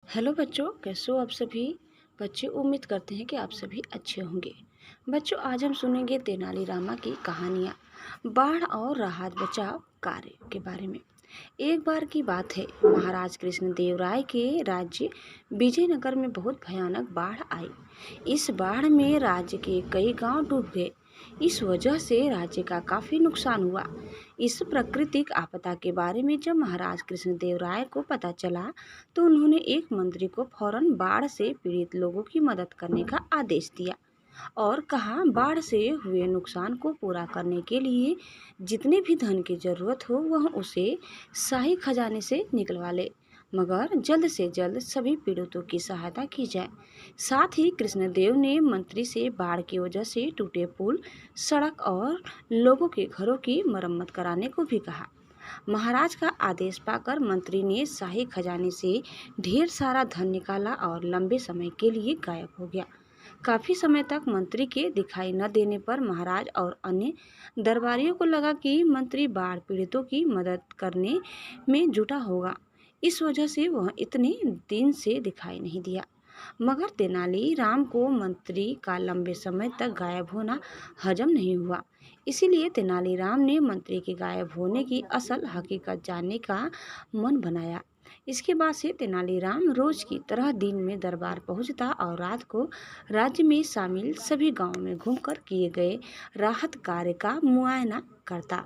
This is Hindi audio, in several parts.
हेलो बच्चों, कैसे हो आप सभी। बच्चों, उम्मीद करते हैं कि आप सभी अच्छे होंगे। बच्चों, आज हम सुनेंगे तेनालीरामा की कहानियाँ, बाढ़ और राहत बचाव कार्य के बारे में। एक बार की बात है, महाराज कृष्णदेव राय के राज्य विजयनगर में बहुत भयानक बाढ़ आई। इस बाढ़ में राज्य के कई गांव डूब गए। इस वजह से राज्य का काफी नुकसान हुआ। इस प्राकृतिक आपदा के बारे में जब महाराज कृष्णदेव राय को पता चला, तो उन्होंने एक मंत्री को फौरन बाढ़ से पीड़ित लोगों की मदद करने का आदेश दिया और कहा, बाढ़ से हुए नुकसान को पूरा करने के लिए जितने भी धन की जरूरत हो वह उसे शाही खजाने से निकलवा ले, मगर जल्द से जल्द सभी पीड़ितों की सहायता की जाए। साथ ही कृष्णदेव ने मंत्री से बाढ़ की वजह से टूटे पुल, सड़क और लोगों के घरों की मरम्मत कराने को भी कहा। महाराज का आदेश पाकर मंत्री ने शाही खजाने से ढेर सारा धन निकाला और लंबे समय के लिए गायब हो गया। काफी समय तक मंत्री के दिखाई न देने पर महाराज और अन्य दरबारियों को लगा कि मंत्री बाढ़ पीड़ितों की मदद करने में जुटा होगा। इस वजह से वह इतने दिन से दिखाई नहीं दिया। मगर तेनालीराम को मंत्री का लंबे समय तक गायब होना हजम नहीं हुआ। इसीलिए तेनालीराम ने मंत्री के गायब होने की असल हकीकत जानने का मन बनाया। इसके बाद से तेनालीराम रोज की तरह दिन में दरबार पहुंचता और रात को राज्य में शामिल सभी गांवों में घूमकर किए गए राहत कार्य का मुआयना करता।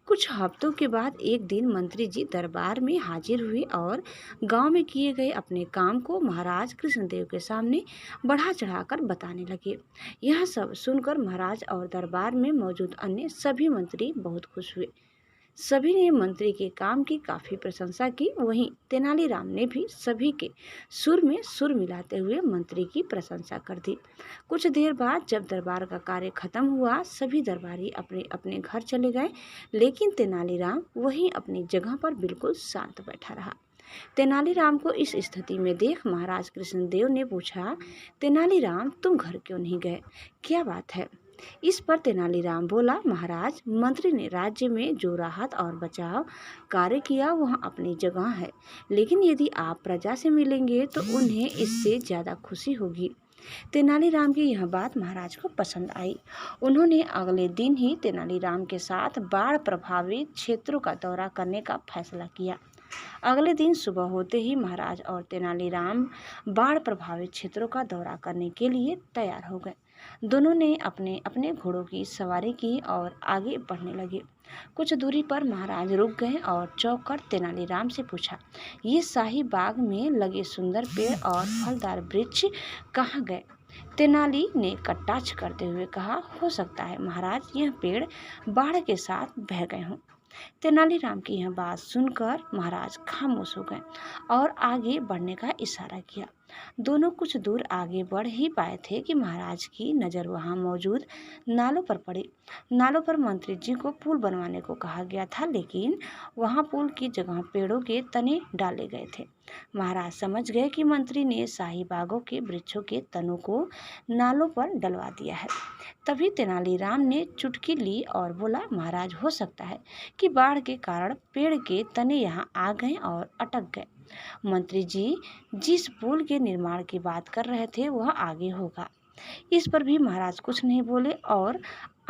कुछ हफ्तों के बाद एक दिन मंत्री जी दरबार में हाजिर हुए और गांव में किए गए अपने काम को महाराज कृष्णदेव के सामने बढ़ा चढ़ाकर बताने लगे। यह सब सुनकर महाराज और दरबार में मौजूद अन्य सभी मंत्री बहुत खुश हुए। सभी ने मंत्री के काम की काफी प्रशंसा की। वहीं तेनालीराम ने भी सभी के सुर में सुर मिलाते हुए मंत्री की प्रशंसा कर दी। कुछ देर बाद जब दरबार का कार्य खत्म हुआ, सभी दरबारी अपने अपने घर चले गए, लेकिन तेनालीराम वहीं अपनी जगह पर बिल्कुल शांत बैठा रहा। तेनालीराम को इस स्थिति में देख महाराज कृष्णदेव ने पूछा, तेनालीराम, तुम घर क्यों नहीं गए? क्या बात है? इस पर तेनालीराम बोला, महाराज, मंत्री ने राज्य में जो राहत और बचाव कार्य किया वह अपनी जगह है, लेकिन यदि आप प्रजा से मिलेंगे तो उन्हें इससे ज्यादा खुशी होगी। तेनालीराम की यह बात महाराज को पसंद आई। उन्होंने अगले दिन ही तेनालीराम के साथ बाढ़ प्रभावित क्षेत्रों का दौरा करने का फैसला किया। अगले दिन सुबह होते ही महाराज और तेनालीराम बाढ़ प्रभावित क्षेत्रों का दौरा करने के लिए तैयार हो गए। दोनों ने अपने अपने घोड़ों की सवारी की और आगे बढ़ने लगे। कुछ दूरी पर महाराज रुक गए और चौंक कर तेनालीराम से पूछा, ये शाही बाग में लगे सुंदर पेड़ और फलदार वृक्ष कहाँ गए? तेनाली ने कटाक्ष करते हुए कहा, हो सकता है महाराज यह पेड़ बाढ़ के साथ बह गए हों। तेनालीराम की यह बात सुनकर महाराज खामोश हो गए और आगे बढ़ने का इशारा किया। दोनों कुछ दूर आगे बढ़ ही पाए थे कि महाराज की नज़र वहां मौजूद नालों पर पड़ी। नालों पर मंत्री जी को पुल बनवाने को कहा गया था, लेकिन वहां पुल की जगह पेड़ों के तने डाले गए थे। महाराज समझ गए कि मंत्री ने शाही बागों के वृक्षों के तनों को नालों पर डलवा दिया है। तभी तेनालीराम ने चुटकी ली और बोला, महाराज, हो सकता है कि बाढ़ के कारण पेड़ के तने यहाँ आ गए और अटक गए। मंत्री जी जिस पुल के निर्माण की बात कर रहे थे वह आगे होगा। इस पर भी महाराज कुछ नहीं बोले और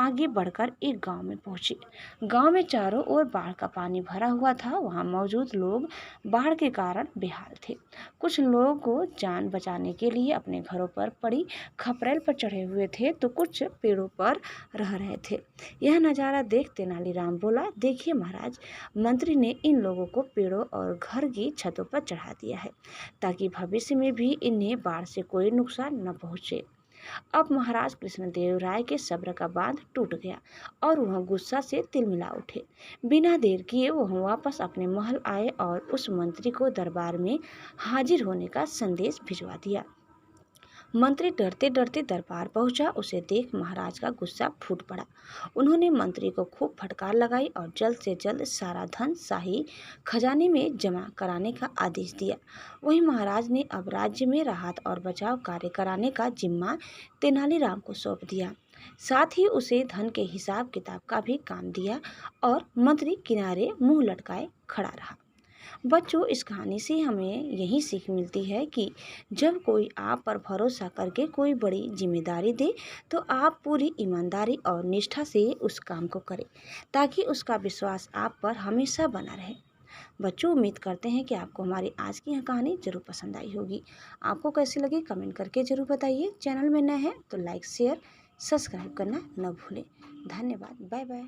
आगे बढ़कर एक गांव में पहुंचे। गांव में चारों ओर बाढ़ का पानी भरा हुआ था। वहां मौजूद लोग बाढ़ के कारण बेहाल थे। कुछ लोगों को जान बचाने के लिए अपने घरों पर पड़ी खपरेल पर चढ़े हुए थे, तो कुछ पेड़ों पर रह रहे थे। यह नज़ारा देख तेनालीराम बोला, देखिए महाराज, मंत्री ने इन लोगों को पेड़ों और घर की छतों पर चढ़ा दिया है, ताकि भविष्य में भी इन्हें बाढ़ से कोई नुकसान न पहुंचे। अब महाराज कृष्णदेव राय के सब्र का बांध टूट गया और वह गुस्सा से तिलमिला उठे। बिना देर किए वह वापस अपने महल आए और उस मंत्री को दरबार में हाजिर होने का संदेश भिजवा दिया। मंत्री डरते डरते दरबार पहुंचा। उसे देख महाराज का गुस्सा फूट पड़ा। उन्होंने मंत्री को खूब फटकार लगाई और जल्द से जल्द सारा धन शाही खजाने में जमा कराने का आदेश दिया। वहीं महाराज ने अब राज्य में राहत और बचाव कार्य कराने का जिम्मा तेनालीराम को सौंप दिया। साथ ही उसे धन के हिसाब किताब का भी काम दिया और मंत्री किनारे मुंह लटकाए खड़ा रहा। बच्चों, इस कहानी से हमें यही सीख मिलती है कि जब कोई आप पर भरोसा करके कोई बड़ी जिम्मेदारी दे तो आप पूरी ईमानदारी और निष्ठा से उस काम को करें, ताकि उसका विश्वास आप पर हमेशा बना रहे। बच्चों, उम्मीद करते हैं कि आपको हमारी आज की यह कहानी जरूर पसंद आई होगी। आपको कैसी लगी कमेंट करके जरूर बताइए। चैनल में नए हैं तो लाइक शेयर सब्सक्राइब करना न भूलें। धन्यवाद। Bye bye.